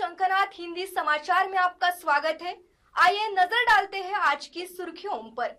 शंखनाथ हिंदी समाचार में आपका स्वागत है। आइए नजर डालते हैं आज की सुर्खियों पर।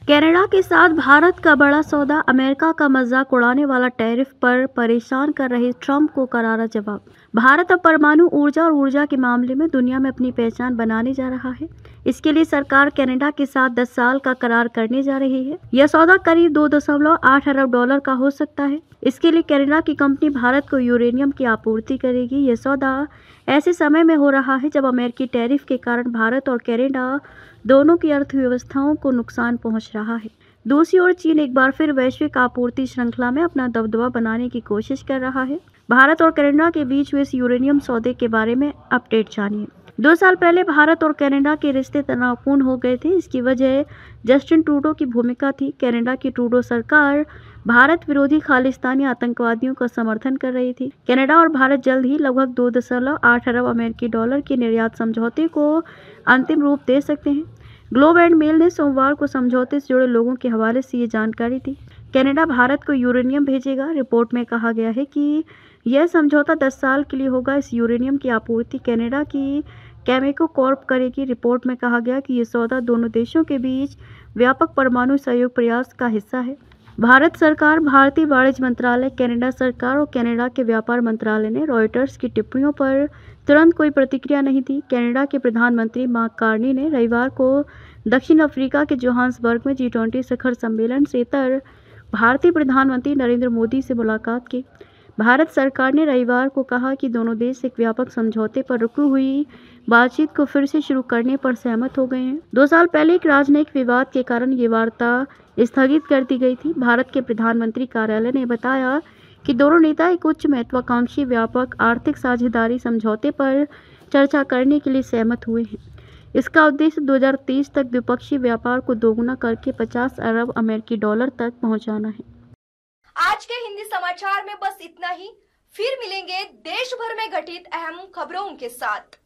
कनाडा के साथ भारत का बड़ा सौदा, अमेरिका का मजाक उड़ाने वाला टैरिफ पर परेशान कर रहे ट्रंप को करारा जवाब। भारत अब परमाणु ऊर्जा और ऊर्जा के मामले में दुनिया में अपनी पहचान बनाने जा रहा है। इसके लिए सरकार कनाडा के साथ 10 साल का करार करने जा रही है। यह सौदा करीब 2.8 अरब डॉलर का हो सकता है। इसके लिए कनाडा की कंपनी भारत को यूरेनियम की आपूर्ति करेगी। यह सौदा ऐसे समय में हो रहा है जब अमेरिकी टैरिफ के कारण भारत और कनाडा दोनों की अर्थव्यवस्थाओं को नुकसान पहुंच रहा है। दूसरी ओर चीन एक बार फिर वैश्विक आपूर्ति श्रृंखला में अपना दबदबा बनाने की कोशिश कर रहा है। भारत और कनाडा के बीच हुए इस यूरेनियम सौदे के बारे में अपडेट जानिए। 2 साल पहले भारत और कनाडा के रिश्ते तनावपूर्ण हो गए थे। इसकी वजह जस्टिन ट्रूडो की भूमिका थी। कनाडा की ट्रूडो सरकार भारत विरोधी खालिस्तानी आतंकवादियों का समर्थन कर रही थी। कनाडा और भारत जल्द ही लगभग 2.8 अरब अमेरिकी डॉलर के निर्यात समझौते को अंतिम रूप दे सकते हैं। ग्लोब एंड मेल ने सोमवार को समझौते से जुड़े लोगों के हवाले से ये जानकारी दी। कनाडा भारत को यूरेनियम भेजेगा। रिपोर्ट में कहा गया है कि यह समझौता 10 साल के लिए होगा। इस यूरेनियम की आपूर्ति कनाडा की केमेको कॉर्प करेगी। रिपोर्ट में कहा गया कि यह सौदा दोनों देशों के बीच व्यापक परमाणु सहयोग प्रयास का हिस्सा है। भारत सरकार, भारतीय वाणिज्य मंत्रालय, कनाडा सरकार और कनाडा के व्यापार मंत्रालय ने रॉयटर्स की टिप्पणियों पर तुरंत कोई प्रतिक्रिया नहीं दी। कनाडा के प्रधानमंत्री मार्क कार्नी ने रविवार को दक्षिण अफ्रीका के जोहान्सबर्ग में G20 शिखर सम्मेलन से इतर भारतीय प्रधानमंत्री नरेंद्र मोदी से मुलाकात की। भारत सरकार ने रविवार को कहा कि दोनों देश एक व्यापक समझौते पर रुकी हुई बातचीत को फिर से शुरू करने पर सहमत हो गए हैं। 2 साल पहले एक राजनयिक विवाद के कारण ये वार्ता स्थगित कर दी गई थी। भारत के प्रधानमंत्री कार्यालय ने बताया कि दोनों नेता एक उच्च महत्वाकांक्षी व्यापक आर्थिक साझेदारी समझौते पर चर्चा करने के लिए सहमत हुए हैं। इसका उद्देश्य 2030 तक द्विपक्षीय व्यापार को दोगुना करके 50 अरब अमेरिकी डॉलर तक पहुंचाना है। आज के हिंदी समाचार में बस इतना ही। फिर मिलेंगे देश भर में घटित अहम खबरों के साथ।